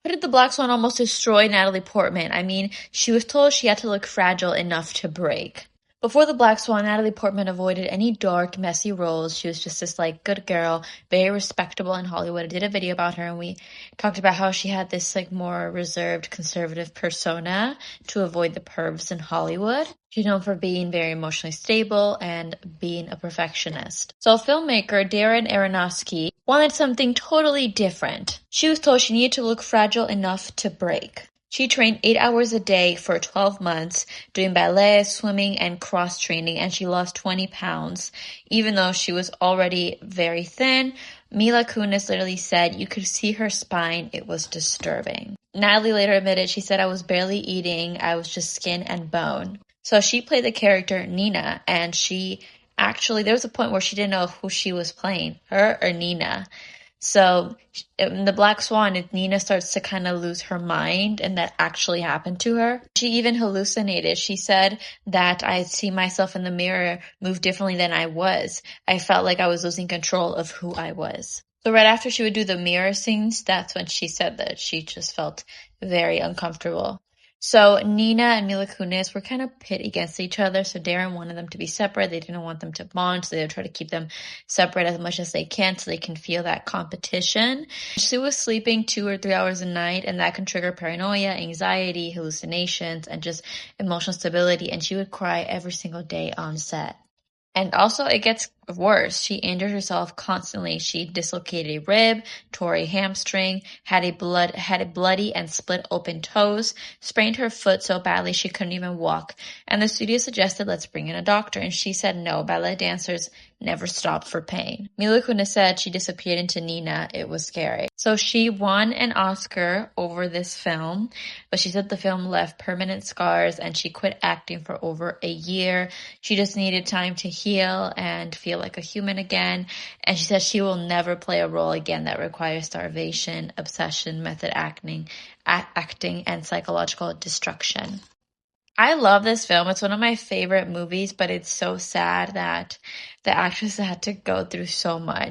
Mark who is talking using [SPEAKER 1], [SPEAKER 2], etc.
[SPEAKER 1] How did the Black Swan almost destroy Natalie Portman? I mean, she was told she had to look fragile enough to break. Before the Black Swan, Natalie Portman avoided any dark, messy roles. She was just this like good girl, very respectable in Hollywood. I did a video about her and we talked about how she had this like more reserved, conservative persona to avoid the pervs in Hollywood. She's known for being very emotionally stable and being a perfectionist. So filmmaker Darren Aronofsky wanted something totally different. She was told she needed to look fragile enough to break. She trained 8 hours a day for 12 months, doing ballet, swimming, and cross-training, and she lost 20 pounds, even though she was already very thin. Mila Kunis literally said you could see her spine. It was disturbing. Natalie later admitted, she said, I was barely eating. I was just skin and bone. So she played the character Nina, and there was a point where she didn't know who she was playing, her or Nina. So in the Black Swan, Nina starts to kind of lose her mind, and that actually happened to her. She even hallucinated. She said that I see myself in the mirror move differently than I was. I felt like I was losing control of who I was. So right after she would do the mirror scenes, that's when she said that she just felt very uncomfortable. So Nina and Mila Kunis were kind of pit against each other. So Darren wanted them to be separate. They didn't want them to bond. So they would try to keep them separate as much as they can so they can feel that competition. She was sleeping 2 or 3 hours a night, and that can trigger paranoia, anxiety, hallucinations, and just emotional stability. And she would cry every single day on set. And also, it gets worse. She injured herself constantly. She dislocated a rib, tore a hamstring, had a bloody and split open toes, sprained her foot so badly she couldn't even walk. And the studio suggested, let's bring in a doctor. And she said no, ballet dancers never stop for pain. Mila Kunis said she disappeared into Nina. It was scary. So she won an Oscar over this film, but she said the film left permanent scars and she quit acting for over a year. She just needed time to heal and feel like a human again. And she says she will never play a role again that requires starvation, obsession, method acting, and psychological destruction. I love this film. It's one of my favorite movies, but it's so sad that the actress had to go through so much.